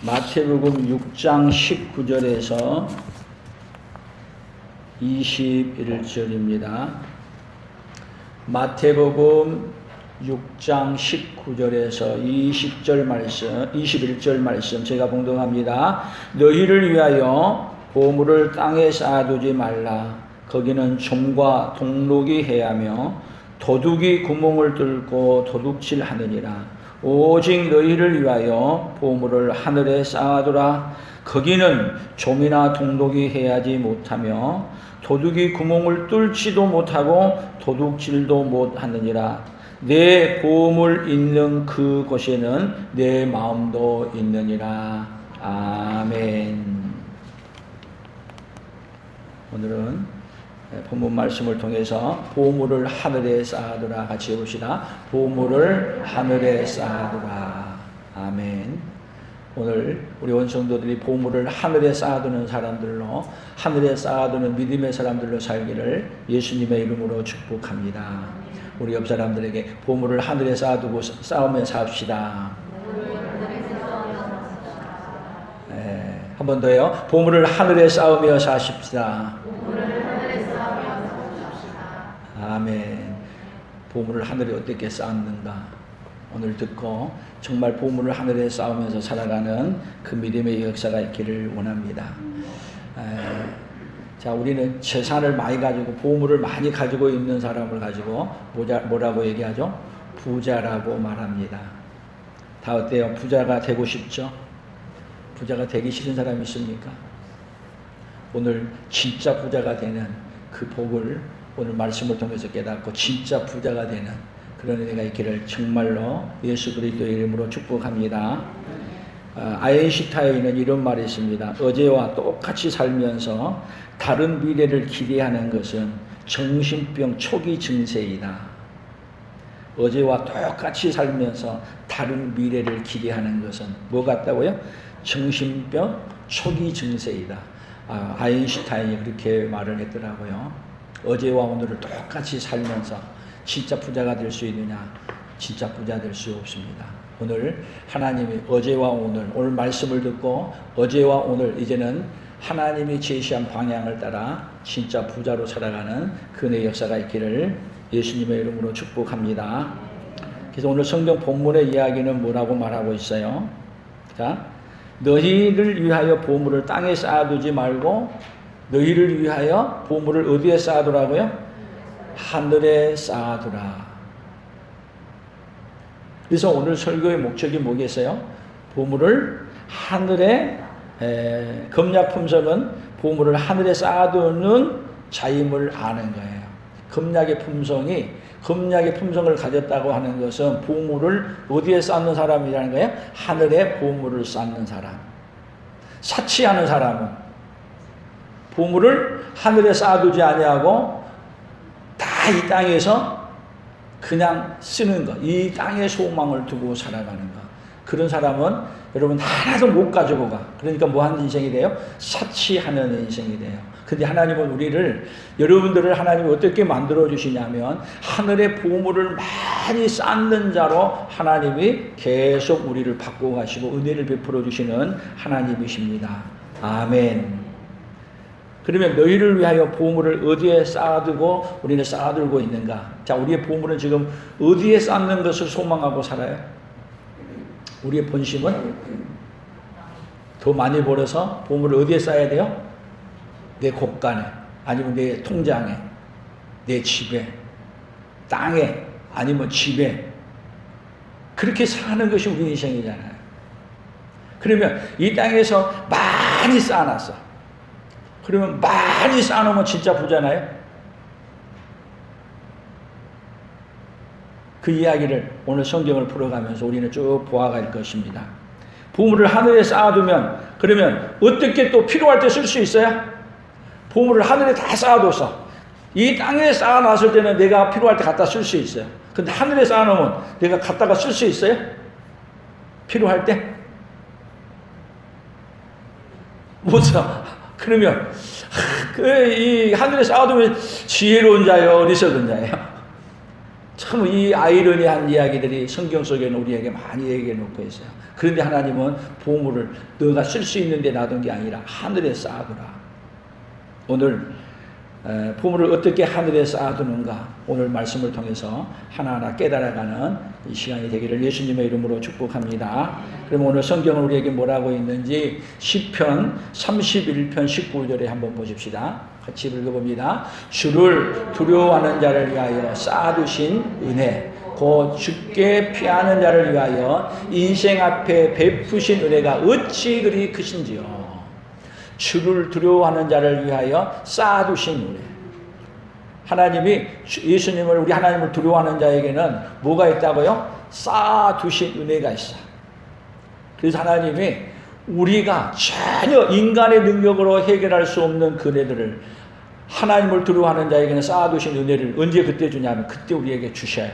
마태복음 6장 19절에서 21절입니다. 마태복음 6장 19절에서 21절 말씀 제가 봉독합니다. 너희를 위하여 보물을 땅에 쌓아두지 말라. 거기는 좀과 동록이 해하며 도둑이 구멍을 뚫고 도둑질하느니라. 오직 너희를 위하여 보물을 하늘에 쌓아두라. 거기는 좀이나 동독이 해하지 못하며 도둑이 구멍을 뚫지도 못하고 도둑질도 못하느니라. 내 보물 있는 그곳에는 내 마음도 있느니라. 아멘. 오늘은 본문 말씀을 통해서 보물을 하늘에 쌓아두라 같이 해봅시다. 보물을 하늘에 쌓아두라. 아멘. 오늘 우리 원성도들이 보물을 하늘에 쌓아두는 사람들로, 하늘에 쌓아두는 믿음의 사람들로 살기를 예수님의 이름으로 축복합니다. 우리 옆 사람들에게 보물을 하늘에 쌓아두고 싸우며 삽시다. 한 번 더요. 보물을 하늘에 쌓으며 사십시다. 아멘. 보물을 하늘에 어떻게 쌓는가 오늘 듣고 정말 보물을 하늘에 쌓으면서 살아가는 그 믿음의 역사가 있기를 원합니다. 자, 우리는 재산을 많이 가지고 보물을 많이 가지고 있는 사람을 가지고 뭐라고 얘기하죠? 부자라고 말합니다. 다 어때요? 부자가 되고 싶죠? 부자가 되기 싫은 사람이 있습니까? 오늘 진짜 부자가 되는 그 복을 오늘 말씀을 통해서 깨닫고 진짜 부자가 되는 그런 은혜가 있기를 정말로 예수 그리스도의 이름으로 축복합니다. 아인슈타인은 이런 말이 있습니다. 어제와 똑같이 살면서 다른 미래를 기대하는 것은 정신병 초기 증세이다. 어제와 똑같이 살면서 다른 미래를 기대하는 것은 뭐 같다고요? 정신병 초기 증세이다. 아인슈타인이 그렇게 말을 했더라고요. 어제와 오늘을 똑같이 살면서 진짜 부자가 될 수 있느냐? 진짜 부자 될 수 없습니다. 오늘 하나님이 어제와 오늘 말씀을 듣고 어제와 오늘 이제는 하나님이 제시한 방향을 따라 진짜 부자로 살아가는 그의 역사가 있기를 예수님의 이름으로 축복합니다. 그래서 오늘 성경 본문의 이야기는 뭐라고 말하고 있어요? 자, 너희를 위하여 보물을 땅에 쌓아두지 말고 너희를 위하여 보물을 어디에 쌓아두라고요? 하늘에 쌓아두라. 그래서 오늘 설교의 목적이 뭐겠어요? 보물을 하늘에, 검략품성은 보물을 하늘에 쌓아두는 자임을 아는 거예요. 검략의 품성을 가졌다고 하는 것은 보물을 어디에 쌓는 사람이라는 거예요? 하늘에 보물을 쌓는 사람. 사치하는 사람은 보물을 하늘에 쌓아두지 아니하고 다 이 땅에서 그냥 쓰는 것, 이 땅에 소망을 두고 살아가는 것. 그런 사람은 여러분 하나도 못 가지고 가. 그러니까 뭐 하는 인생이 돼요? 사치하는 인생이 돼요. 근데 하나님은 여러분들을 하나님이 어떻게 만들어 주시냐면 하늘에 보물을 많이 쌓는 자로 하나님이 계속 우리를 바꾸어 가시고 은혜를 베풀어 주시는 하나님이십니다. 아멘. 그러면 너희를 위하여 보물을 어디에 쌓아두고 우리는 쌓아두고 있는가? 자, 우리의 보물은 지금 어디에 쌓는 것을 소망하고 살아요? 우리의 본심은 더 많이 벌어서 보물을 어디에 쌓아야 돼요? 내 곳간에, 아니면 내 통장에, 내 집에, 땅에, 아니면 집에. 그렇게 사는 것이 우리 인생이잖아요. 그러면 이 땅에서 많이 쌓아놨어. 그러면 많이 쌓아놓으면 진짜 부자나요? 그 이야기를 오늘 성경을 풀어가면서 우리는 쭉 보아갈 것입니다. 보물을 하늘에 쌓아두면 그러면 어떻게 또 필요할 때 쓸 수 있어요? 보물을 하늘에 다 쌓아둬서 이 땅에 쌓아놨을 때는 내가 필요할 때 갖다 쓸 수 있어요. 근데 하늘에 쌓아놓으면 내가 갖다가 쓸 수 있어요? 필요할 때? 못 써. 그러면 이 하늘에 쌓아두면 지혜로운 자요, 어리석은 자예요? 참 이 아이러니한 이야기들이 성경 속에는 우리에게 많이 얘기해 놓고 있어요. 그런데 하나님은 보물을 너가 쓸 수 있는데 놔둔 게 아니라 하늘에 쌓아두라. 오늘 보물을 어떻게 하늘에 쌓아두는가, 오늘 말씀을 통해서 하나하나 깨달아가는 이 시간이 되기를 예수님의 이름으로 축복합니다. 그럼 오늘 성경은 우리에게 뭐라고 있는지 시편 31편 19절에 한번 보십시다. 같이 읽어봅니다. 주를 두려워하는 자를 위하여 쌓아두신 은혜, 곧 주께 피하는 자를 위하여 인생 앞에 베푸신 은혜가 어찌 그리 크신지요. 주를 두려워하는 자를 위하여 쌓아두신 은혜. 하나님이, 예수님을, 우리 하나님을 두려워하는 자에게는 뭐가 있다고요? 쌓아두신 은혜가 있어. 그래서 하나님이 우리가 전혀 인간의 능력으로 해결할 수 없는 그 은혜들을 하나님을 두려워하는 자에게는 쌓아두신 은혜를 언제 그때 주냐면 그때 우리에게 주셔요.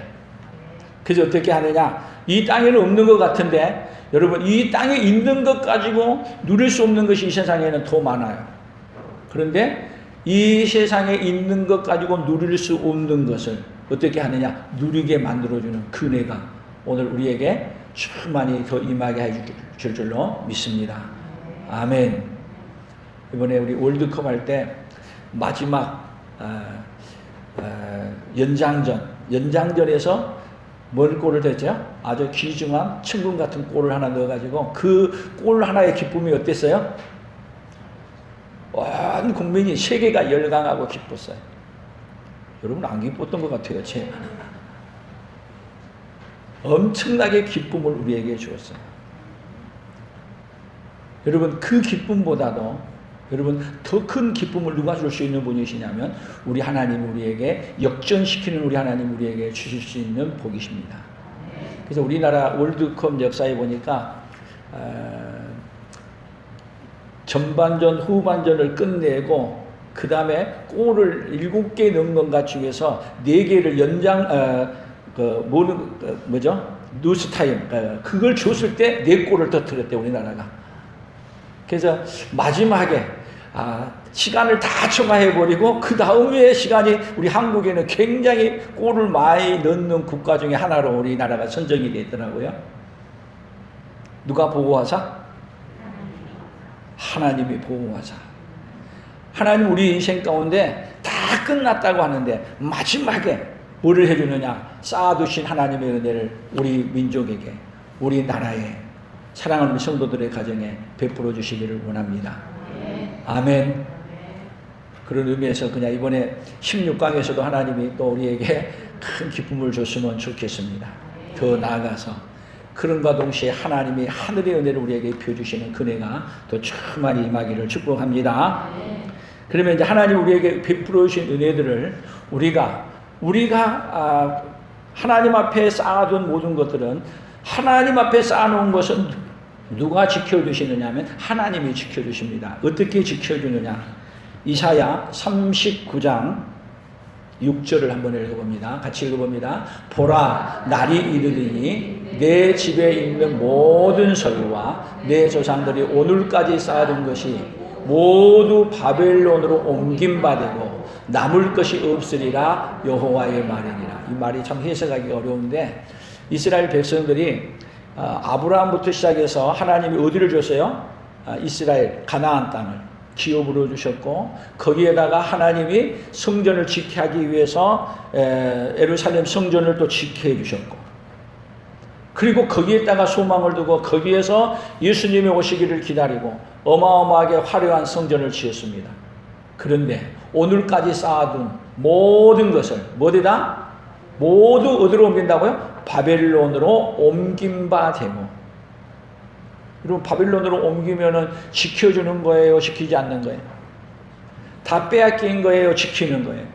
그래서 어떻게 하느냐? 이 땅에는 없는 것 같은데 여러분, 이 땅에 있는 것 가지고 누릴 수 없는 것이 이 세상에는 더 많아요. 그런데 이 세상에 있는 것 가지고 누릴 수 없는 것을 어떻게 하느냐? 누리게 만들어주는 그 은혜가 오늘 우리에게 충만히 더 임하게 해줄 줄로 믿습니다. 아멘. 이번에 우리 월드컵 할 때 마지막 연장전에서 뭔 골을 됐죠? 아주 귀중한 천금 같은 골을 하나 넣어가지고 그 골 하나의 기쁨이 어땠어요? 온 국민이 세계가 열광하고 기뻤어요. 여러분 안 기뻤던 것 같아요. 제가 엄청나게 기쁨을 우리에게 주었어요. 여러분 그 기쁨보다도 여러분 더 큰 기쁨을 누가 줄 수 있는 분이시냐면 우리 하나님이 우리에게 역전시키는 우리 하나님 우리에게 주실 수 있는 복이십니다. 그래서 우리나라 월드컵 역사에 보니까 전반전 후반전을 끝내고 그 다음에 골을 7개 넣은 것 중에서 4개를 누스타임 그걸 줬을 때 4골을 터뜨렸대 우리나라가. 그래서 마지막에 시간을 다 초과해버리고 그 다음에 시간이 우리 한국에는 굉장히 골을 많이 넣는 국가 중에 하나로 우리나라가 선정이 됐더라고요. 누가 보호하사? 하나님이 보호하사. 하나님 우리 인생 가운데 다 끝났다고 하는데 마지막에 뭐를 해주느냐? 쌓아두신 하나님의 은혜를 우리 민족에게, 우리 나라에, 사랑하는 성도들의 가정에 베풀어 주시기를 원합니다. 아멘. 그런 의미에서 그냥 이번에 16강에서도 하나님이 또 우리에게 큰 기쁨을 줬으면 좋겠습니다. 더 나아가서 그런과 동시에 하나님이 하늘의 은혜를 우리에게 펴주시는 그네가 더 충만히 임하기를 축복합니다. 그러면 이제 하나님 우리에게 베풀어 주신 은혜들을 우리가 하나님 앞에 쌓아둔 모든 것들은 하나님 앞에 쌓아놓은 것은 누가 지켜주시느냐 하면 하나님이 지켜주십니다. 어떻게 지켜주느냐? 이사야 39장 6절을 한번 읽어봅니다. 같이 읽어봅니다. 보라, 날이 이르리니 내 집에 있는 모든 소유와 내 조상들이 오늘까지 쌓아둔 것이 모두 바벨론으로 옮김받고 남을 것이 없으리라 여호와의 말이니라. 이 말이 참 해석하기 어려운데 이스라엘 백성들이 아브라함부터 시작해서 하나님이 어디를 줬어요? 이스라엘 가나안 땅을 기업으로 주셨고 거기에다가 하나님이 성전을 지키게 하기 위해서 예루살렘 성전을 또 지키게 해주셨고 그리고 거기에다가 소망을 두고 거기에서 예수님이 오시기를 기다리고 어마어마하게 화려한 성전을 지었습니다. 그런데 오늘까지 쌓아둔 모든 것을 뭐되다? 모두 어디로 옮긴다고요? 바벨론으로 옮긴 바 되고. 여러분 바벨론으로 옮기면은 지켜주는 거예요? 지키지 않는 거예요? 다 빼앗긴 거예요? 지키는 거예요?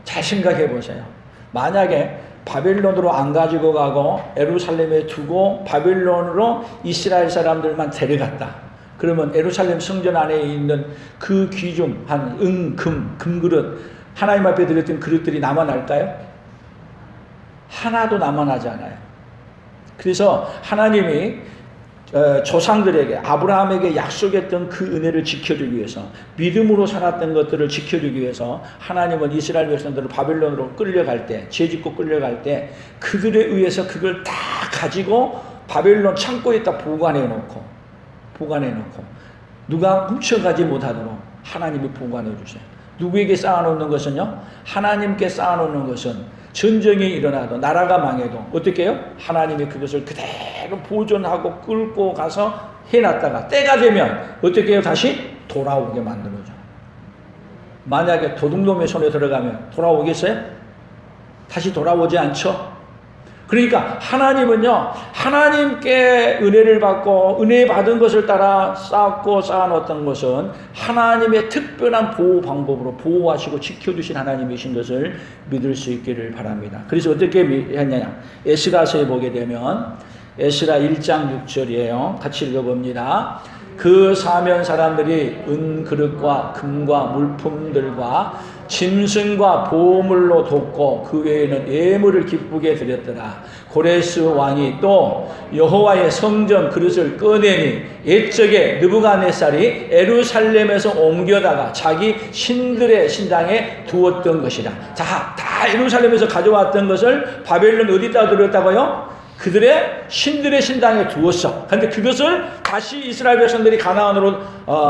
잘 생각해 보세요. 만약에 바벨론으로 안 가지고 가고 예루살렘에 두고 바벨론으로 이스라엘 사람들만 데려갔다. 그러면 예루살렘 성전 안에 있는 그 귀중한 금그릇 하나님 앞에 드렸던 그릇들이 남아날까요? 하나도 남아나지 않아요. 그래서 하나님이 조상들에게 아브라함에게 약속했던 그 은혜를 지켜주기 위해서 믿음으로 살았던 것들을 지켜주기 위해서 하나님은 이스라엘 백성들을 바벨론으로 끌려갈 때 죄짓고 끌려갈 때 그들에 의해서 그걸 다 가지고 바벨론 창고에다 보관해 놓고 누가 훔쳐가지 못하도록 하나님이 보관해 주세요. 누구에게 쌓아놓는 것은요? 하나님께 쌓아놓는 것은 전쟁이 일어나도 나라가 망해도 어떻게 해요? 하나님이 그것을 그대로 보존하고 끌고 가서 해놨다가 때가 되면 어떻게 해요? 다시 돌아오게 만들어줘. 만약에 도둑놈의 손에 들어가면 돌아오겠어요? 다시 돌아오지 않죠? 그러니까 하나님은요, 하나님께 은혜를 받고 은혜 받은 것을 따라 쌓고 쌓아놓았던 것은 하나님의 특별한 보호 방법으로 보호하시고 지켜주신 하나님이신 것을 믿을 수 있기를 바랍니다. 그래서 어떻게 했냐? 에스라서에 보게 되면 에스라 1장 6절이에요. 같이 읽어봅니다. 그 사면 사람들이 은그릇과 금과 물품들과 짐승과 보물로 돕고 그 외에는 예물을 기쁘게 드렸더라. 고레스 왕이 또 여호와의 성전 그릇을 꺼내니 옛적에 느부갓네살이 예루살렘에서 옮겨다가 자기 신들의 신당에 두었던 것이라. 다 예루살렘에서 가져왔던 것을 바벨론 어디다 두었다고요? 그들의 신들의 신당에 두었어. 그런데 그것을 다시 이스라엘 백성들이 가나안으로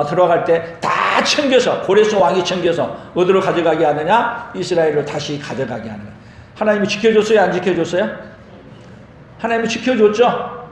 들어갈 때 다 챙겨서 고레스 왕이 챙겨서 어디로 가져가게 하느냐? 이스라엘로 다시 가져가게 하는 거예요. 하나님이 지켜줬어요? 안 지켜줬어요? 하나님이 지켜줬죠?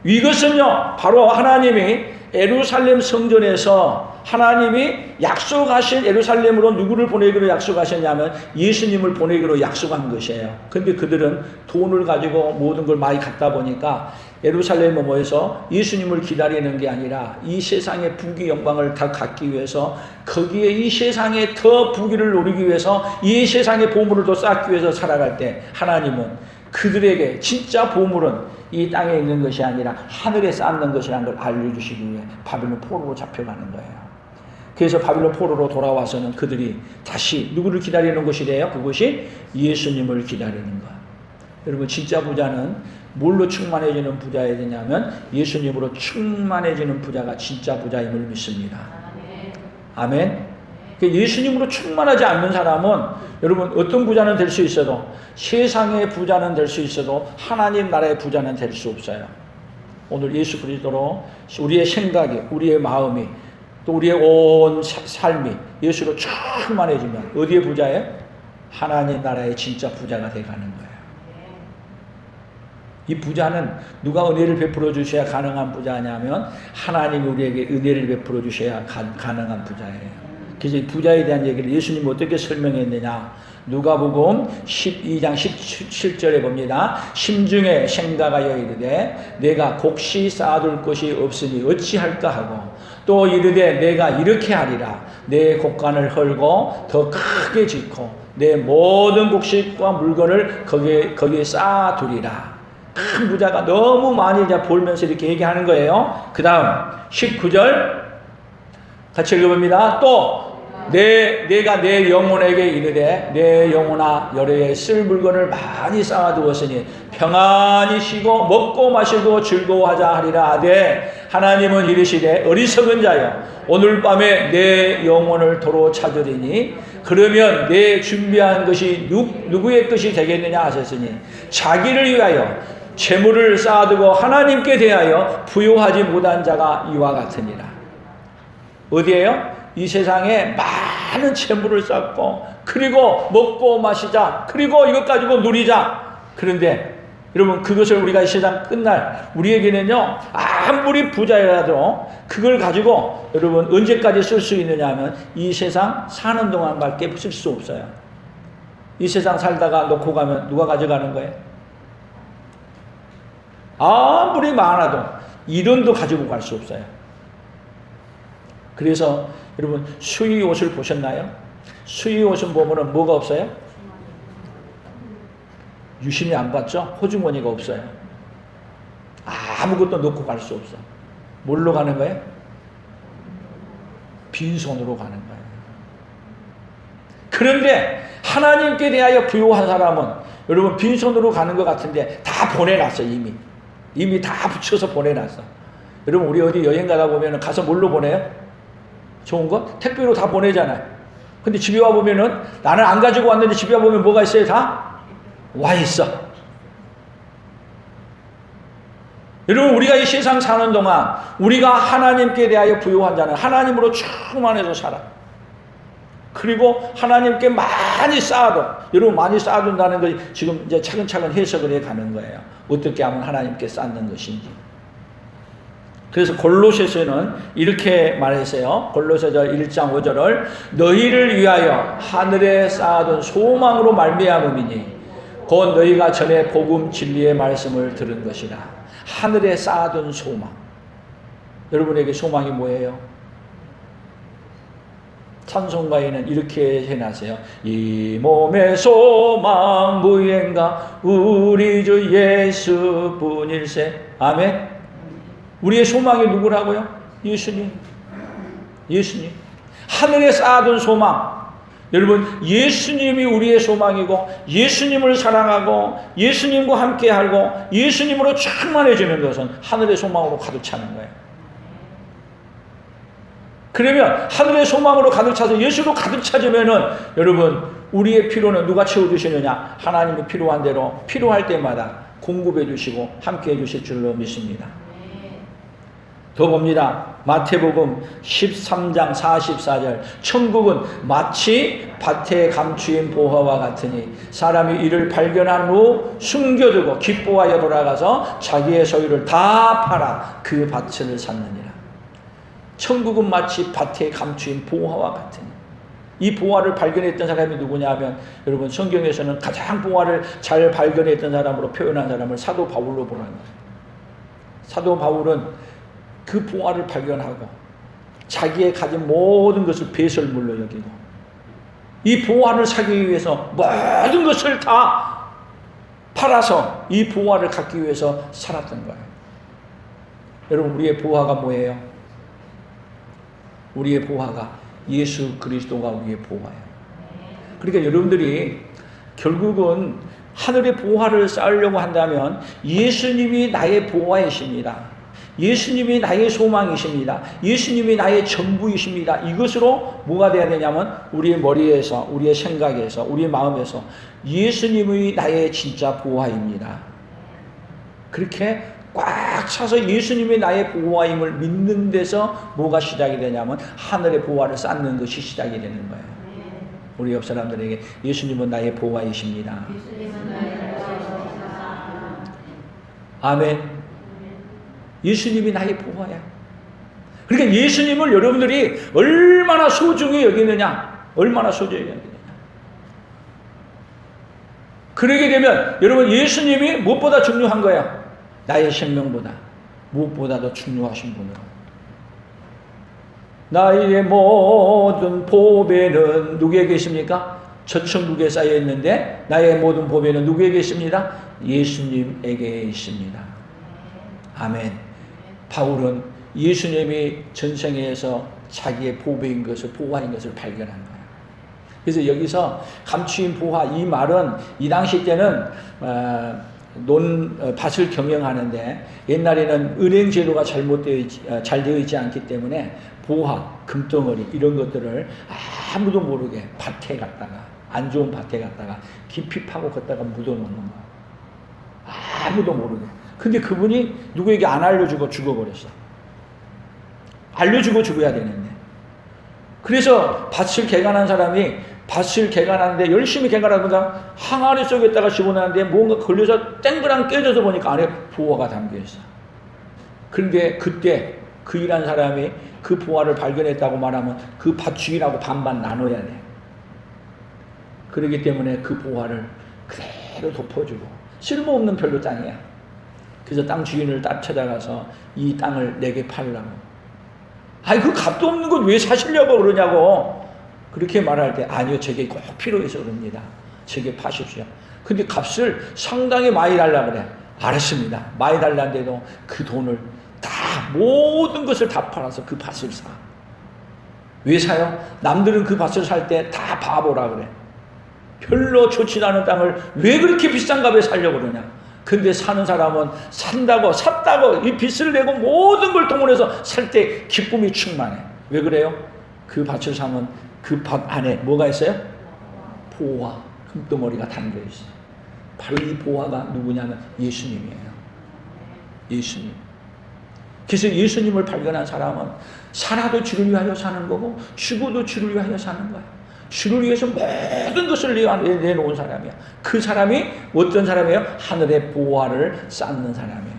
이것은요 바로 하나님이 예루살렘 성전에서 하나님이 약속하신 예루살렘으로 누구를 보내기로 약속하셨냐면 예수님을 보내기로 약속한 것이에요. 근데 그들은 돈을 가지고 모든 걸 많이 갖다 보니까 예루살렘에 모여서 예수님을 기다리는 게 아니라 이 세상의 부귀 영광을 다 갖기 위해서 거기에 이 세상의 더 부귀를 누리기 위해서 이 세상의 보물을 더 쌓기 위해서 살아갈 때 하나님은 그들에게 진짜 보물은 이 땅에 있는 것이 아니라 하늘에 쌓는 것이라는 걸 알려주시기 위해 바벨론 포로로 잡혀가는 거예요. 그래서 바벨론 포로로 돌아와서는 그들이 다시 누구를 기다리는 것이래요? 그것이 예수님을 기다리는 것. 여러분 진짜 부자는 뭘로 충만해지는 부자야 되냐면 예수님으로 충만해지는 부자가 진짜 부자임을 믿습니다. 아멘. 예수님으로 충만하지 않는 사람은 여러분 어떤 부자는 될 수 있어도 세상의 부자는 될 수 있어도 하나님 나라의 부자는 될 수 없어요. 오늘 예수 그리스도로 우리의 생각이 우리의 마음이 또 우리의 온 삶이 예수로 충만해지면 어디의 부자예요? 하나님 나라의 진짜 부자가 돼가는 거예요. 이 부자는 누가 은혜를 베풀어 주셔야 가능한 부자냐면 하나님이 우리에게 은혜를 베풀어 주셔야 가능한 부자예요. 그래서 이 부자에 대한 얘기를 예수님이 어떻게 설명했느냐? 누가복음 12장 17절에 봅니다. 심중에 생각하여 이르되 내가 곡식 쌓아둘 것이 없으니 어찌할까 하고 또 이르되 내가 이렇게 하리라. 내 곡간을 헐고 더 크게 짓고 내 모든 곡식과 물건을 거기에 쌓아두리라. 큰 부자가 너무 많이 이제 볼면서 이렇게 얘기하는 거예요. 그 다음 19절 같이 읽어봅니다. 또 내가 내 영혼에게 이르되 내 영혼아 여러에 쓸 물건을 많이 쌓아두었으니 평안히 쉬고 먹고 마시고 즐거워하자 하리라 하되 하나님은 이르시되 어리석은 자여 오늘 밤에 내 영혼을 도로 찾으리니 그러면 내 준비한 것이 누구의 것이 되겠느냐 하셨으니 자기를 위하여 재물을 쌓아두고 하나님께 대하여 부요하지 못한 자가 이와 같으니라. 어디에요? 이 세상에 많은 재물을 쌓고 그리고 먹고 마시자 그리고 이것 가지고 누리자. 그런데 여러분 그것을 우리가 이 세상 끝날 우리에게는요 아무리 부자라도 그걸 가지고 여러분 언제까지 쓸 수 있느냐 하면 이 세상 사는 동안밖에 쓸 수 없어요. 이 세상 살다가 놓고 가면 누가 가져가는 거예요? 아무리 많아도 1원도 가지고 갈 수 없어요. 그래서 여러분 수의 옷을 보셨나요? 수의 옷은 보면은 뭐가 없어요? 유심히 안 봤죠? 호주머니가 없어요. 아무것도 놓고 갈 수 없어. 뭘로 가는 거예요? 빈손으로 가는 거예요. 그런데 하나님께 대하여 부요한 사람은 여러분 빈손으로 가는 것 같은데 다 보내놨어요 이미. 이미 다 붙여서 보내놨어. 여러분 우리 어디 여행 가다 보면 가서 뭘로 보내요? 좋은 거? 택배로 다 보내잖아요. 근데 집에 와 보면은 나는 안 가지고 왔는데 집에 와 보면 뭐가 있어요? 다 와 있어. 여러분 우리가 이 세상 사는 동안 우리가 하나님께 대하여 부요한 자는 하나님으로 충만해서 살아. 그리고 하나님께 많이 쌓아둬. 여러분 많이 쌓아둔다는 걸 지금 이제 차근차근 해석을 해 가는 거예요. 어떻게 하면 하나님께 쌓는 것인지. 그래서 골로새서는 이렇게 말했어요. 골로새서 1장 5절을 너희를 위하여 하늘에 쌓아둔 소망으로 말미암음이니 곧 너희가 전에 복음 진리의 말씀을 들은 것이라. 하늘에 쌓아둔 소망. 여러분에게 소망이 뭐예요? 찬송가에는 이렇게 해놨어요. 이 몸의 소망 무엔가 우리 주 예수뿐일세. 아멘. 우리의 소망이 누구라고요? 예수님. 예수님. 하늘에 쌓아둔 소망. 여러분 예수님이 우리의 소망이고 예수님을 사랑하고 예수님과 함께하고 예수님으로 충만해지는 것은 하늘의 소망으로 가득 차는 거예요. 그러면 하늘의 소망으로 가득 차서 예수로 가득 차지면은 여러분 우리의 필요는 누가 채워주시느냐? 하나님이 필요한 대로 필요할 때마다 공급해 주시고 함께해 주실 줄로 믿습니다. 더 봅니다. 마태복음 13장 44절 천국은 마치 밭에 감추인 보화와 같으니 사람이 이를 발견한 후 숨겨두고 기뻐하여 돌아가서 자기의 소유를 다 팔아 그 밭을 샀느니라. 천국은 마치 밭에 감추인 보화와 같으니 이 보화를 발견했던 사람이 누구냐 하면 여러분 성경에서는 가장 보화를 잘 발견했던 사람으로 표현한 사람을 사도 바울로 보는 거예요. 사도 바울은 그 보화를 발견하고 자기의 가진 모든 것을 배설물로 여기고 이 보화를 사기 위해서 모든 것을 다 팔아서 이 보화를 갖기 위해서 살았던 거예요. 여러분 우리의 보화가 뭐예요? 우리의 보화가 예수 그리스도가 우리의 보화예요. 그러니까 여러분들이 결국은 하늘의 보화를 쌓으려고 한다면 예수님이 나의 보화이십니다. 예수님이 나의 소망이십니다. 예수님이 나의 전부이십니다. 이것으로 뭐가 돼야 되냐면 우리의 머리에서 우리의 생각에서 우리의 마음에서 예수님이 나의 진짜 보화입니다. 그렇게 꽉 차서 예수님이 나의 보화임을 믿는 데서 뭐가 시작이 되냐면 하늘의 보화를 쌓는 것이 시작이 되는 거예요. 우리 옆 사람들에게 예수님은 나의 보화이십니다. 아멘. 예수님이 나의 보화야. 그러니까 예수님을 여러분들이 얼마나 소중히 여기느냐, 얼마나 소중히 여기느냐. 그러게 되면 여러분 예수님이 무엇보다 중요한 거야? 나의 생명보다 무엇보다도 중요하신 분으로. 나의 모든 보배는 누구에게 있습니까? 저 천국에 쌓여 있는데 나의 모든 보배는 누구에게 있습니다? 예수님에게 있습니다. 아멘. 바울은 예수님이 전생에서 자기의 보배인 것을 보화인 것을 발견한 거예요. 그래서 여기서 감추인 보화 이 말은 이 당시 때는 밭을 경영하는데 옛날에는 은행 제도가 잘 되어 있지 않기 때문에 보화, 금덩어리 이런 것들을 아무도 모르게 밭에 갔다가 안 좋은 밭에 갔다가 깊이 파고 걷다가 묻어놓는 거예요. 아무도 모르게. 근데 그분이 누구에게 안 알려주고 죽어버렸어. 알려주고 죽어야 되는데. 그래서 밭을 개간한 사람이 밭을 개간하는데 열심히 개간하다가 항아리 속에다가 집어넣는데 뭔가 걸려서 땡그랑 깨져서 보니까 안에 보화가 담겨있어. 그런데 그때 그 일한 사람이 그 보화를 발견했다고 말하면 그 밭 주인하고 반반 나눠야 돼. 그렇기 때문에 그 보화를 그대로 덮어주고 쓸모없는 별로 땅이야. 그래서 땅 주인을 딱 찾아가서 이 땅을 내게 팔라고. 아니 그 값도 없는 건 왜 사시려고 그러냐고. 그렇게 말할 때 아니요 제게 꼭 필요해서 그럽니다. 제게 파십시오. 근데 값을 상당히 많이 달라 그래. 알았습니다. 많이 달라는데도 그 돈을 다 모든 것을 다 팔아서 그 밭을 사. 왜 사요? 남들은 그 밭을 살 때 다 바보라 그래. 별로 좋지 않은 땅을 왜 그렇게 비싼 값에 살려고 그러냐. 근데 사는 사람은 산다고 샀다고 이 빚을 내고 모든 걸 동원해서 살 때 기쁨이 충만해. 왜 그래요? 그 밭을 사면 그 밭 안에 뭐가 있어요? 보화, 금덩어리가 담겨 있어요. 바로 이 보화가 누구냐면 예수님이에요. 예수님. 그래서 예수님을 발견한 사람은 살아도 주를 위하여 사는 거고 죽어도 주를 위하여 사는 거야. 주를 위해서 모든 것을 내놓은 사람이야. 그 사람이 어떤 사람이에요? 하늘의 보화를 쌓는 사람이에요.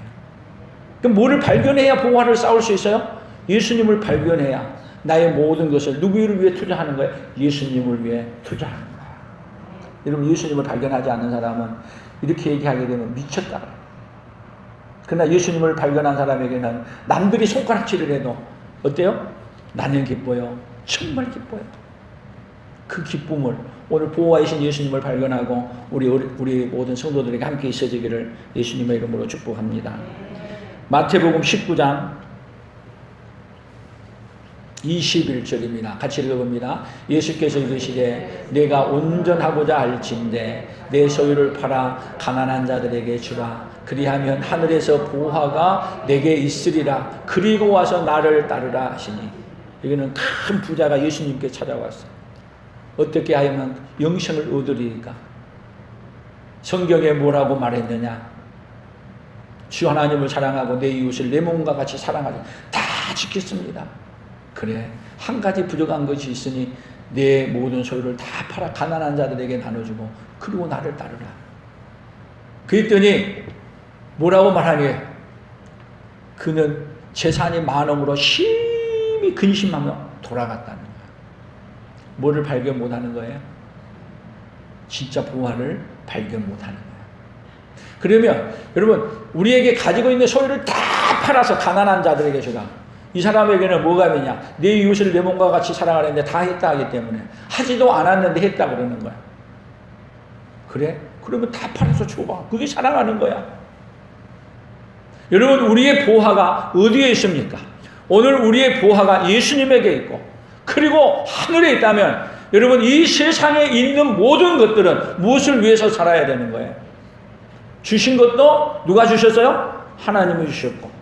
그럼 뭐를 발견해야 보화를 쌓을 수 있어요? 예수님을 발견해야 나의 모든 것을 누구를 위해 투자하는 거예요? 예수님을 위해 투자하는 거예요. 여러분, 예수님을 발견하지 않는 사람은 이렇게 얘기하게 되면 미쳤다. 그러나 예수님을 발견한 사람에게는 남들이 손가락질을 해도 어때요? 나는 기뻐요. 정말 기뻐요. 그 기쁨을 오늘 보호하신 예수님을 발견하고 우리 모든 성도들에게 함께 있어지기를 예수님의 이름으로 축복합니다. 마태복음 19장 21절입니다. 같이 읽어봅니다. 예수께서 이르시되 내가 온전하고자 할진대 내 소유를 팔아 가난한 자들에게 주라. 그리하면 하늘에서 보화가 내게 있으리라. 그리고 와서 나를 따르라 하시니. 여기는 큰 부자가 예수님께 찾아왔어요. 어떻게 하면 영생을 얻으리까? 성경에 뭐라고 말했느냐? 주 하나님을 사랑하고 내 이웃을 내 몸과 같이 사랑하자. 다 지켰습니다. 그래, 한 가지 부족한 것이 있으니 내 모든 소유를 다 팔아 가난한 자들에게 나눠주고 그리고 나를 따르라. 그랬더니 뭐라고 말하니? 그는 재산이 많음으로 심히 근심하며 돌아갔다는 거야. 뭐를 발견 못하는 거예요? 진짜 보화를 발견 못하는 거예요. 그러면 여러분, 우리에게 가지고 있는 소유를 다 팔아서 가난한 자들에게 주라. 이 사람에게는 뭐가 있냐? 내 이웃을 내 몸과 같이 사랑하는데 다 했다 하기 때문에 하지도 않았는데 했다 그러는 거야. 그래? 그러면 다 팔아서 줘봐. 그게 사랑하는 거야. 여러분, 우리의 보화가 어디에 있습니까? 오늘 우리의 보화가 예수님에게 있고 그리고 하늘에 있다면 여러분, 이 세상에 있는 모든 것들은 무엇을 위해서 살아야 되는 거예요? 주신 것도 누가 주셨어요? 하나님이 주셨고.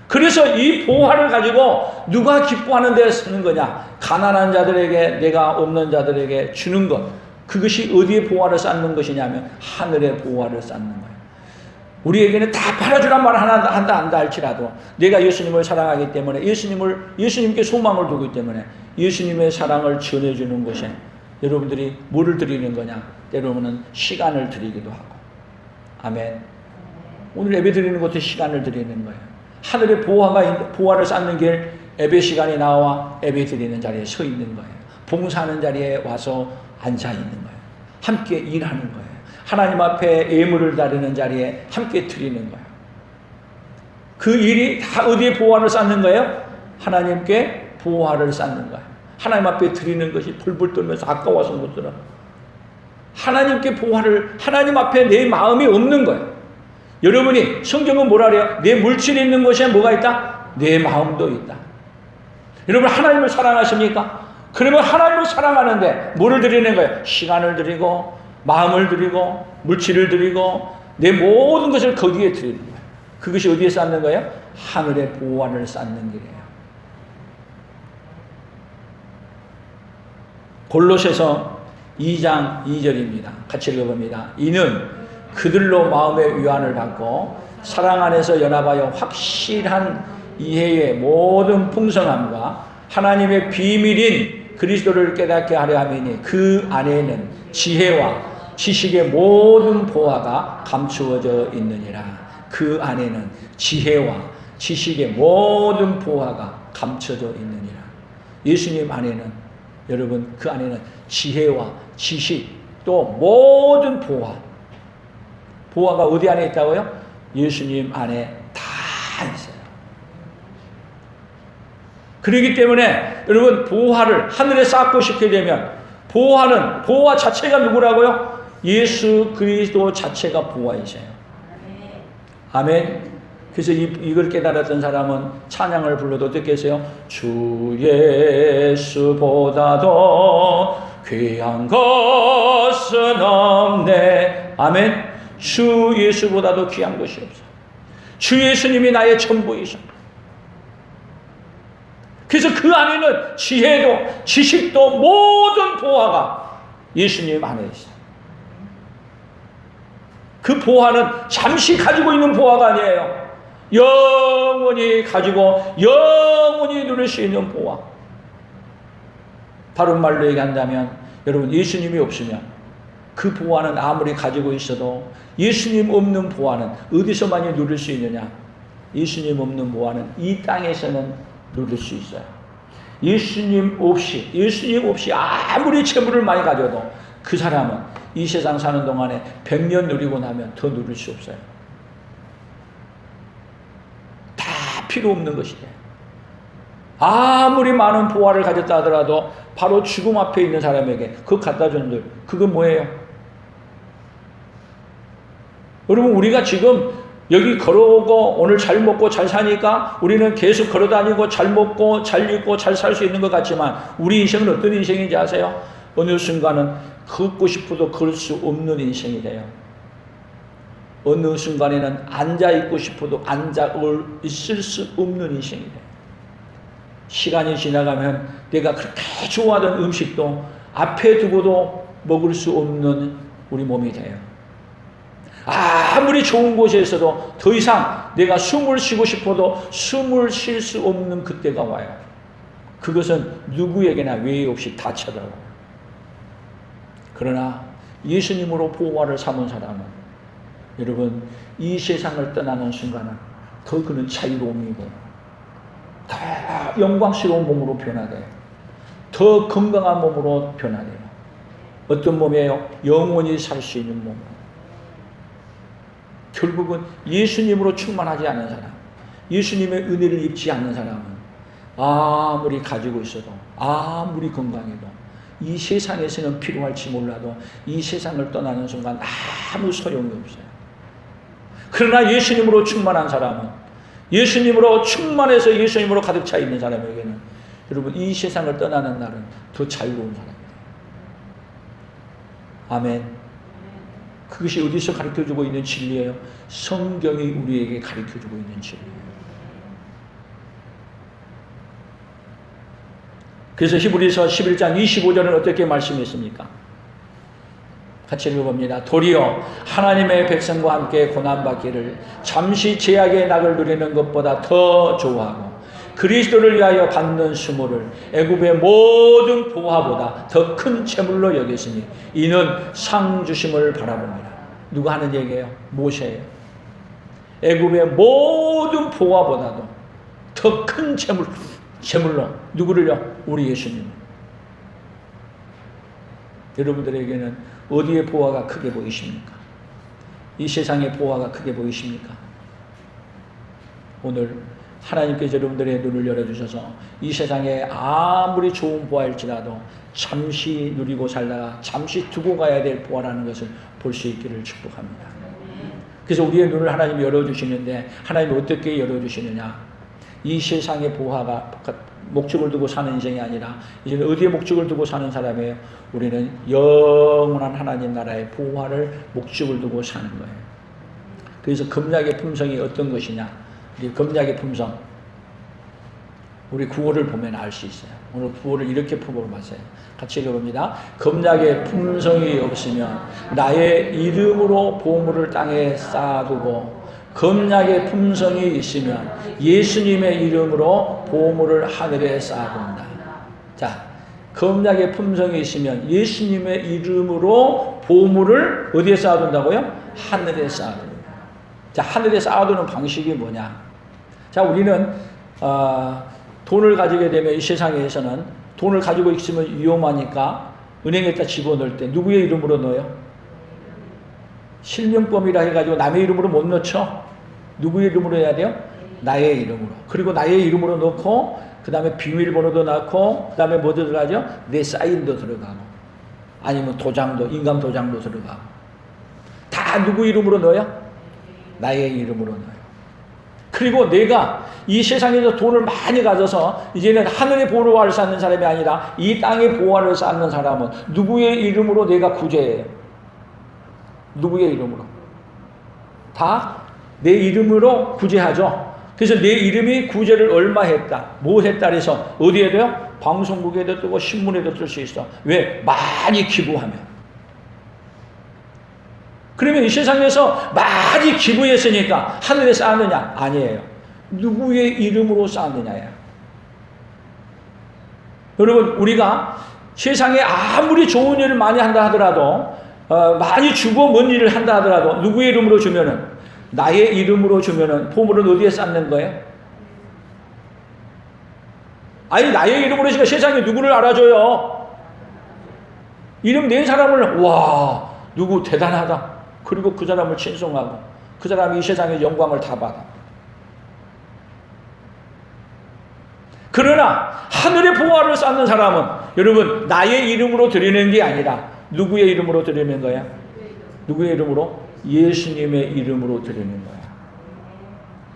그래서 이 보화를 가지고 누가 기뻐하는 데 쓰는 거냐? 가난한 자들에게, 내가 없는 자들에게 주는 것. 그것이 어디에 보화를 쌓는 것이냐면 하늘의 보화를 쌓는 거예요. 우리에게는 다 팔아주란 말을 한다 할지라도 내가 예수님을 사랑하기 때문에 예수님께 소망을 두기 때문에 예수님의 사랑을 전해주는 것에 여러분들이 뭐를 드리는 거냐? 때로는 시간을 드리기도 하고. 아멘. 오늘 예배 드리는 것도 시간을 드리는 거예요. 하늘의 보화를 쌓는 길, 예배 시간에 나와 예배 드리는 자리에 서 있는 거예요. 봉사하는 자리에 와서 앉아 있는 거예요. 함께 일하는 거예요. 하나님 앞에 예물을 드리는 자리에 함께 드리는 거예요. 그 일이 다 어디에 보화를 쌓는 거예요? 하나님께 보화를 쌓는 거예요. 하나님 앞에 드리는 것이 불불 떨면서 아까워서 못 들어. 하나님께 하나님 앞에 내 마음이 없는 거예요. 여러분이 성경은 뭐라 그래요? 내 물질이 있는 곳에 뭐가 있다? 내 마음도 있다. 여러분, 하나님을 사랑하십니까? 그러면 하나님을 사랑하는데 뭐를 드리는 거예요? 시간을 드리고 마음을 드리고 물질을 드리고 내 모든 것을 거기에 드리는 거예요. 그것이 어디에 쌓는 거예요? 하늘의 보화를 쌓는 길이에요. 골로새서 2장 2절입니다. 같이 읽어봅니다. 이는 그들로 마음의 위안을 받고 사랑 안에서 연합하여 확실한 이해의 모든 풍성함과 하나님의 비밀인 그리스도를 깨닫게 하려 함이니 그 안에는 지혜와 지식의 모든 보화가 감추어져 있느니라. 그 안에는 지혜와 지식의 모든 보화가 감춰져 있느니라. 예수님 안에는, 여러분, 그 안에는 지혜와 지식 또 모든 보화가 어디 안에 있다고요? 예수님 안에 다 있어요. 그렇기 때문에 여러분, 보화를 하늘에 쌓고 싶게 되면 보화 자체가 누구라고요? 예수 그리스도 자체가 보화이세요. 아멘. 그래서 이걸 깨달았던 사람은 찬양을 불러도 어떻게 했어요? 주 예수보다도 귀한 것은 없네. 아멘. 주 예수보다도 귀한 것이 없어. 주 예수님이 나의 전부이셔. 그래서 그 안에는 지혜도 지식도 모든 보화가 예수님 안에 있어. 그 보화는 잠시 가지고 있는 보화가 아니에요. 영원히 가지고 영원히 누릴 수 있는 보화. 다른 말로 얘기한다면 여러분, 예수님이 없으면 그 보화는 아무리 가지고 있어도 예수님 없는 보화는 어디서 많이 누릴 수 있느냐? 예수님 없는 보화는 이 땅에서는 누릴 수 있어요. 예수님 없이 아무리 재물을 많이 가져도 그 사람은 이 세상 사는 동안에 100년 누리고 나면 더 누릴 수 없어요. 다 필요 없는 것이래. 아무리 많은 보화를 가졌다 하더라도 바로 죽음 앞에 있는 사람에게 그거 갖다 주는 들, 그건 뭐예요? 여러분, 우리가 지금 여기 걸어오고 오늘 잘 먹고 잘 사니까 우리는 계속 걸어다니고 잘 먹고 잘 입고 잘 살 수 있는 것 같지만 우리 인생은 어떤 인생인지 아세요? 어느 순간은 걷고 싶어도 걸을 수 없는 인생이 돼요. 어느 순간에는 앉아 있고 싶어도 앉아 있을 수 없는 인생이 돼요. 시간이 지나가면 내가 그렇게 좋아하던 음식도 앞에 두고도 먹을 수 없는 우리 몸이 돼요. 아무리 좋은 곳에서도 더 이상 내가 숨을 쉬고 싶어도 숨을 쉴 수 없는 그때가 와요. 그것은 누구에게나 외에 없이 다 찾아와요. 그러나 예수님으로 보화를 삼은 사람은 여러분, 이 세상을 떠나는 순간은 더 그는 자유로움이고 더 영광스러운 몸으로 변화돼요. 더 건강한 몸으로 변화돼요. 어떤 몸이에요? 영원히 살 수 있는 몸. 결국은 예수님으로 충만하지 않은 사람, 예수님의 은혜를 입지 않는 사람은 아무리 가지고 있어도 아무리 건강해도 이 세상에서는 필요할지 몰라도 이 세상을 떠나는 순간 아무 소용이 없어요. 그러나 예수님으로 충만한 사람은, 예수님으로 충만해서 예수님으로 가득 차 있는 사람에게는 여러분, 이 세상을 떠나는 날은 더 자유로운 사람이에요. 아멘. 그것이 어디서 가르쳐주고 있는 진리예요? 성경이 우리에게 가르쳐주고 있는 진리예요. 그래서 히브리서 11장 25절은 어떻게 말씀했습니까? 같이 읽어봅니다. 도리어 하나님의 백성과 함께 고난받기를 잠시 제약의 낙을 누리는 것보다 더 좋아하고 그리스도를 위하여 받는 수모를 애굽의 모든 보화보다 더 큰 재물로 여겼으니 이는 상 주심을 바라봅니다. 누가 하는 얘기예요? 모세예요. 애굽의 모든 보화보다도 더 큰 재물로 누구를요? 우리 예수님. 여러분들에게는 어디에 보화가 크게 보이십니까? 이 세상의 보화가 크게 보이십니까? 오늘 하나님께서 여러분들의 눈을 열어주셔서 이 세상에 아무리 좋은 보화일지라도 잠시 누리고 살다가 잠시 두고 가야 될 보화라는 것을 볼 수 있기를 축복합니다. 그래서 우리의 눈을 하나님이 열어주시는데 하나님이 어떻게 열어주시느냐? 이 세상의 보화가 목적을 두고 사는 인생이 아니라 이제는 어디에 목적을 두고 사는 사람이에요? 우리는 영원한 하나님 나라의 보화를 목적을 두고 사는 거예요. 그래서 검약의 품성이 어떤 것이냐? 우리 검약의 품성, 우리 구호를 보면 알 수 있어요. 오늘 구호를 이렇게 표본을 봤어요. 같이 읽어봅니다. 검약의 품성이 없으면 나의 이름으로 보물을 땅에 쌓아두고 검약의 품성이 있으면 예수님의 이름으로 보물을 하늘에 쌓아둔다. 자, 검약의 품성이 있으면 예수님의 이름으로 보물을 어디에 쌓아둔다고요? 하늘에 쌓아둔다. 자, 하늘에 쌓아두는 방식이 뭐냐? 자, 우리는 돈을 가지게 되면 이 세상에서는 돈을 가지고 있으면 위험하니까 은행에다 집어넣을 때 누구의 이름으로 넣어요? 실명범이라 해가지고 남의 이름으로 못 넣죠? 누구의 이름으로 해야 돼요? 나의 이름으로. 그리고 나의 이름으로 넣고 그 다음에 비밀번호도 넣고 그 다음에 뭐 들어가죠? 내 사인도 들어가고 아니면 도장도, 인감 도장도 들어가고 다 누구 이름으로 넣어요? 나의 이름으로 넣어요. 그리고 내가 이 세상에서 돈을 많이 가져서 이제는 하늘의 보화를 쌓는 사람이 아니라 이 땅의 보화를 쌓는 사람은 누구의 이름으로 내가 구제해요? 누구의 이름으로? 다 내 이름으로 구제하죠. 그래서 내 이름이 구제를 얼마 했다, 뭐 했다 그래서 어디에도요? 방송국에도 뜨고 신문에도 뜰 수 있어. 왜? 많이 기부하면. 그러면 이 세상에서 많이 기부했으니까 하늘에 쌓느냐? 아니에요. 누구의 이름으로 쌓느냐야. 여러분, 우리가 세상에 아무리 좋은 일을 많이 한다 하더라도 많이 주고 먼 일을 한다 하더라도 누구의 이름으로 주면은, 나의 이름으로 주면은 보물은 어디에 쌓는 거예요? 아니, 나의 이름으로 주니까 세상에 누구를 알아줘요? 이름 낸 사람을, 와, 누구 대단하다. 그리고 그 사람을 칭송하고 그 사람이 이 세상의 영광을 다 받아. 그러나 하늘의 보화를 쌓는 사람은, 여러분, 나의 이름으로 드리는 게 아니라 누구의 이름으로 드리는 거야? 누구의 이름으로? 예수님의 이름으로 드리는 거야.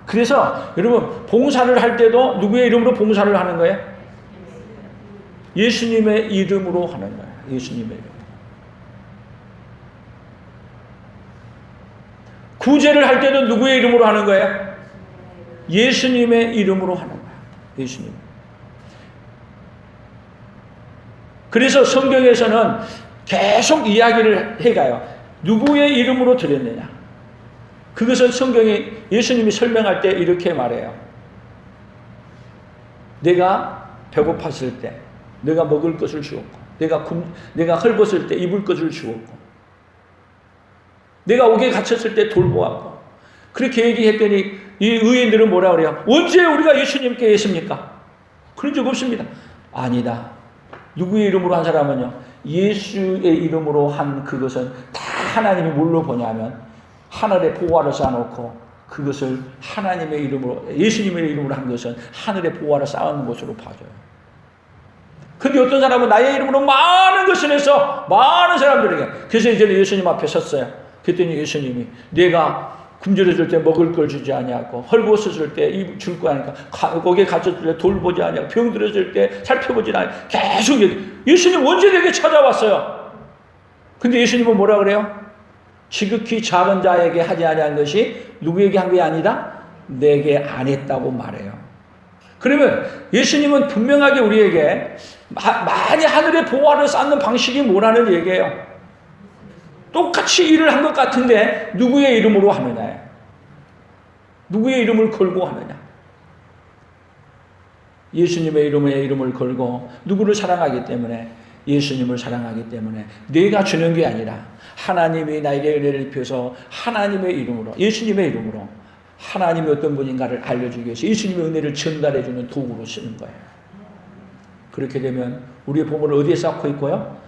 그래서 여러분, 봉사를 할 때도 누구의 이름으로 봉사를 하는 거야? 예수님의 이름으로 하는 거야. 예수님의 이름. 구제를 할 때도 누구의 이름으로 하는 거야? 예수님의 이름으로 하는 거야. 예수님. 그래서 성경에서는 계속 이야기를 해가요. 누구의 이름으로 드렸느냐? 그것은 성경이, 예수님이 설명할 때 이렇게 말해요. 내가 배고팠을 때 내가 먹을 것을 주었고, 내가 헐벗을 때 입을 것을 주었고, 내가 옥에 갇혔을 때 돌보았고. 그렇게 얘기했더니 이 의인들은 뭐라 그래요? 언제 우리가 예수님께 했습니까? 그런 적 없습니다. 아니다. 누구의 이름으로 한 사람은요, 예수의 이름으로 한 그것은 다 하나님이 뭘로 보냐면 하늘에 보화를 쌓아놓고 그것을 하나님의 이름으로, 예수님의 이름으로 한 것은 하늘에 보화를 쌓아놓은 것으로 봐줘요. 근데 어떤 사람은 나의 이름으로 많은 것을 해서 많은 사람들에게, 그래서 이제는 예수님 앞에 섰어요. 그랬더니 예수님이 내가 굶주렸을 때 먹을 걸 주지 아니하고, 헐벗었을 때 입 줄 거 아니까, 거기에 갇혔을 때 돌보지 아니하고, 병 들었을 때 살펴보지 아니하고, 계속 예수님 언제 내게 찾아왔어요? 근데 예수님은 뭐라 그래요? 지극히 작은 자에게 하지 아니한 것이 누구에게 한 게 아니다? 내게 안 했다고 말해요. 그러면 예수님은 분명하게 우리에게 많이 하늘의 보화를 쌓는 방식이 뭐라는 얘기예요? 똑같이 일을 한 것 같은데 누구의 이름으로 하느냐예요. 누구의 이름을 걸고 하느냐. 예수님의 이름을 걸고 누구를 사랑하기 때문에, 예수님을 사랑하기 때문에 내가 주는 게 아니라 하나님이 나에게 은혜를 입혀서 하나님의 이름으로, 예수님의 이름으로 하나님이 어떤 분인가를 알려주기 위해서 예수님의 은혜를 전달해주는 도구로 쓰는 거예요. 그렇게 되면 우리의 보물을 어디에 쌓고 있고요?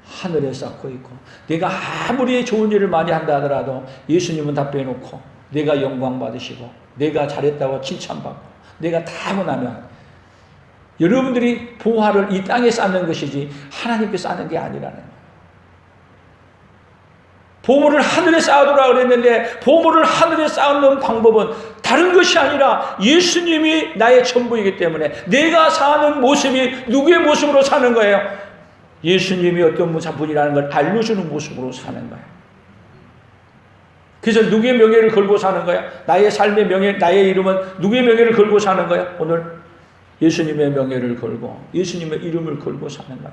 하늘에 쌓고 있고, 내가 아무리 좋은 일을 많이 한다 하더라도 예수님은 다 빼놓고 내가 영광 받으시고 내가 잘했다고 칭찬받고 내가 다 하고 나면 여러분들이 보화를 이 땅에 쌓는 것이지 하나님께 쌓는 게 아니라는 거예요. 보물을 하늘에 쌓아두라 그랬는데 보물을 하늘에 쌓는 방법은 다른 것이 아니라 예수님이 나의 전부이기 때문에 내가 사는 모습이 누구의 모습으로 사는 거예요? 예수님이 어떤 분이라는 걸 알려주는 모습으로 사는 거예요. 그래서 누구의 명예를 걸고 사는 거야? 나의 삶의 명예, 나의 이름은 누구의 명예를 걸고 사는 거야? 오늘 예수님의 명예를 걸고 예수님의 이름을 걸고 사는 거야.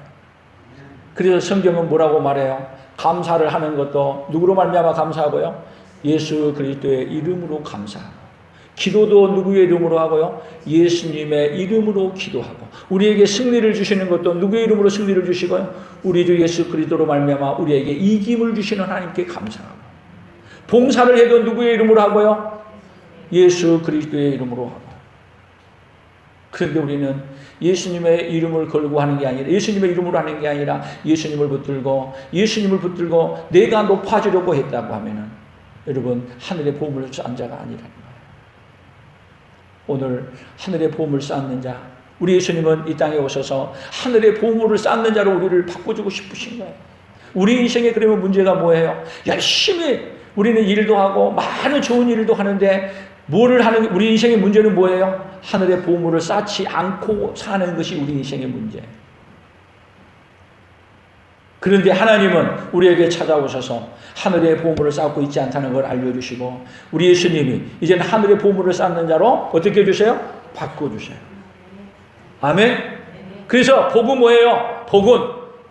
그래서 성경은 뭐라고 말해요? 감사를 하는 것도 누구로 말미암아 감사하고요? 예수 그리스도의 이름으로 감사하고, 기도도 누구의 이름으로 하고요? 예수님의 이름으로 기도하고, 우리에게 승리를 주시는 것도 누구의 이름으로 승리를 주시고요? 우리 주 예수 그리스도로 말미암아 우리에게 이김을 주시는 하나님께 감사하고, 봉사를 해도 누구의 이름으로 하고요? 예수 그리스도의 이름으로 하고. 그런데 우리는 예수님의 이름을 걸고 하는 게 아니라, 예수님의 이름으로 하는 게 아니라 예수님을 붙들고 내가 높아지려고 했다고 하면은 여러분 하늘의 보물을 쌓은 자가 아니라는 거예요. 오늘 하늘의 보물을 쌓는 자, 우리 예수님은 이 땅에 오셔서 하늘의 보물을 쌓는 자로 우리를 바꿔주고 싶으신 거예요. 우리 인생에 그러면 문제가 뭐예요? 열심히 우리는 일도 하고 많은 좋은 일도 하는데 뭐를 하는, 우리 인생의 문제는 뭐예요? 하늘의 보물을 쌓지 않고 사는 것이 우리 인생의 문제예요. 그런데 하나님은 우리에게 찾아오셔서 하늘의 보물을 쌓고 있지 않다는 걸 알려주시고 우리 예수님이 이제는 하늘의 보물을 쌓는 자로 어떻게 해주세요? 바꿔주세요. 아멘. 그래서 복은 뭐예요? 복은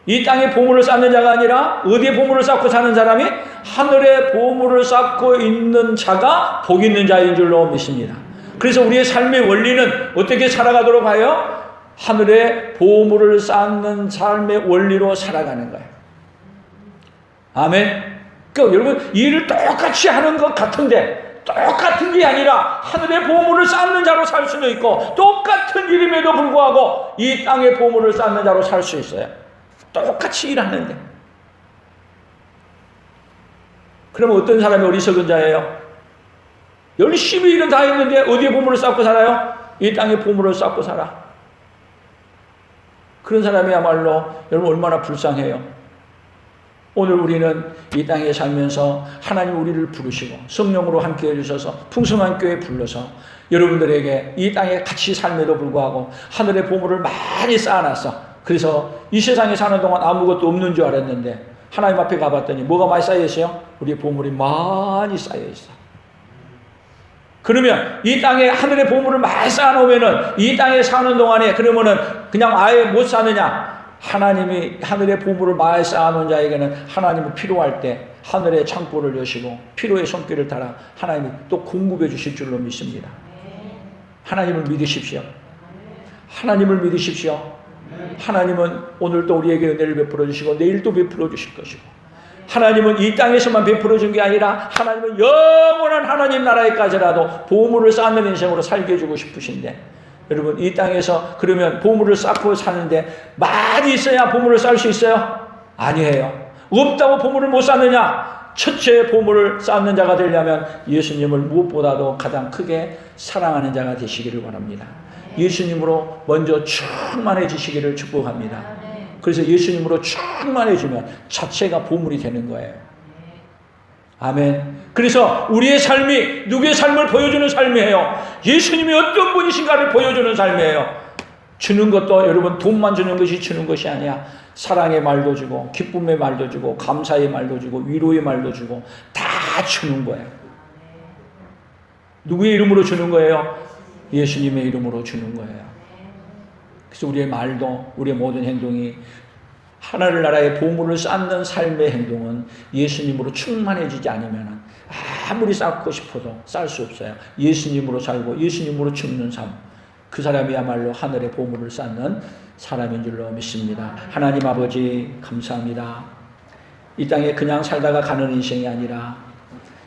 이 땅에 보물을 쌓는 자가 아니라 어디에 보물을 쌓고 사는 사람이 하늘에 보물을 쌓고 있는 자가 복 있는 자인 줄로 믿습니다. 그래서 우리의 삶의 원리는 어떻게 살아가도록 하여? 하늘에 보물을 쌓는 삶의 원리로 살아가는 거예요. 아멘. 그러니까 여러분 이 일을 똑같이 하는 것 같은데 똑같은 게 아니라 하늘의 보물을 쌓는 자로 살 수도 있고 똑같은 일임에도 불구하고 이 땅에 보물을 쌓는 자로 살 수 있어요. 똑같이 일하는데. 그러면 어떤 사람이 어리석은 자예요? 열심히 일은 다 했는데 어디에 보물을 쌓고 살아요? 이 땅에 보물을 쌓고 살아. 그런 사람이야말로 여러분 얼마나 불쌍해요. 오늘 우리는 이 땅에 살면서 하나님 우리를 부르시고 성령으로 함께 해주셔서 풍성한 교회에 불러서 여러분들에게 이 땅에 같이 삶에도 불구하고 하늘의 보물을 많이 쌓아놨어. 그래서 이 세상에 사는 동안 아무것도 없는 줄 알았는데 하나님 앞에 가봤더니 뭐가 많이 쌓여있어요? 우리의 보물이 많이 쌓여있어. 그러면 이 땅에 하늘의 보물을 많이 쌓아놓으면은 이 땅에 사는 동안에 그러면은 그냥 아예 못 사느냐? 하나님이 하늘의 보물을 많이 쌓아놓은 자에게는 하나님이 필요할 때 하늘의 창고를 여시고 필요의 손길을 따라 하나님이 또 공급해 주실 줄로 믿습니다. 하나님을 믿으십시오. 하나님을 믿으십시오. 하나님은 오늘도 우리에게 은혜를 베풀어 주시고 내일도 베풀어 주실 것이고 하나님은 이 땅에서만 베풀어 준 게 아니라 하나님은 영원한 하나님 나라에까지라도 보물을 쌓는 인생으로 살게 해주고 싶으신데 여러분 이 땅에서 그러면 보물을 쌓고 사는데 많이 있어야 보물을 쌓을 수 있어요? 아니에요. 없다고 보물을 못 쌓느냐? 첫째 보물을 쌓는 자가 되려면 예수님을 무엇보다도 가장 크게 사랑하는 자가 되시기를 바랍니다. 예수님으로 먼저 충만해지시기를 축복합니다. 그래서 예수님으로 충만해지면 자체가 보물이 되는 거예요. 아멘. 그래서 우리의 삶이 누구의 삶을 보여주는 삶이에요. 예수님이 어떤 분이신가를 보여주는 삶이에요. 주는 것도 여러분 돈만 주는 것이 주는 것이 아니야. 사랑의 말도 주고 기쁨의 말도 주고 감사의 말도 주고 위로의 말도 주고 다 주는 거예요. 누구의 이름으로 주는 거예요? 예수님의 이름으로 주는 거예요. 그래서 우리의 말도 우리의 모든 행동이 하늘 나라의 보물을 쌓는 삶의 행동은 예수님으로 충만해지지 않으면 아무리 쌓고 싶어도 쌓을 수 없어요. 예수님으로 살고 예수님으로 죽는 삶. 그 사람이야말로 하늘의 보물을 쌓는 사람인 줄로 믿습니다. 하나님 아버지 감사합니다. 이 땅에 그냥 살다가 가는 인생이 아니라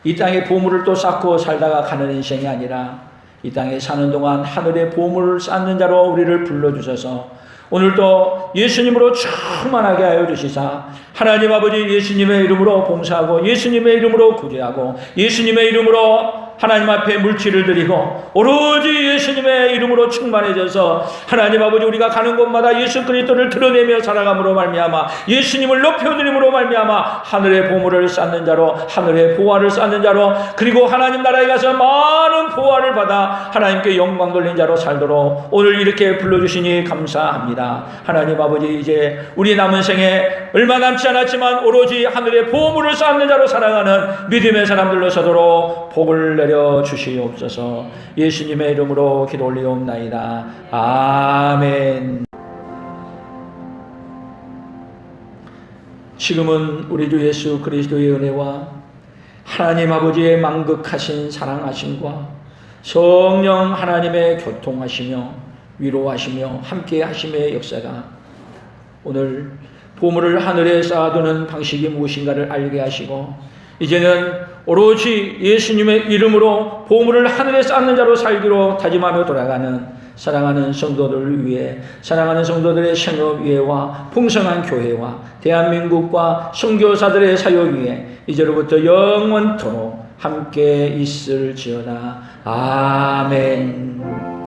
이 땅에 보물을 또 쌓고 살다가 가는 인생이 아니라 이 땅에 사는 동안 하늘의 보물을 쌓는 자로 우리를 불러주셔서 오늘도 예수님으로 충만하게 하여 주시사 하나님 아버지 예수님의 이름으로 봉사하고 예수님의 이름으로 구제하고 예수님의 이름으로 하나님 앞에 물질을 드리고 오로지 예수님의 이름으로 충만해져서 하나님 아버지 우리가 가는 곳마다 예수 그리스도를 드러내며 살아감으로 말미암아 예수님을 높여드림으로 말미암아 하늘의 보물을 쌓는 자로 하늘의 보화를 쌓는 자로 그리고 하나님 나라에 가서 많은 보화를 받아 하나님께 영광 돌린 자로 살도록 오늘 이렇게 불러주시니 감사합니다. 하나님 아버지 이제 우리 남은 생에 얼마 남지 않았지만 오로지 하늘의 보물을 쌓는 자로 살아가는 믿음의 사람들로 서도록 복을 내려 주시옵소서. 예수님의 이름으로 기도 올리옵나이다. 아멘. 지금은 우리 주 예수 그리스도의 은혜와 하나님 아버지의 만극하신 사랑하심과 성령 하나님의 교통하시며 위로하시며 함께 하심의 역사가 오늘 보물을 하늘에 쌓아두는 방식이 무엇인가를 알게 하시고 이제는 오로지 예수님의 이름으로 보물을 하늘에 쌓는 자로 살기로 다짐하며 돌아가는 사랑하는 성도들을 위해 사랑하는 성도들의 생업위해와 풍성한 교회와 대한민국과 선교사들의 사역 위해 이제로부터 영원토록 함께 있을지어다. 아멘.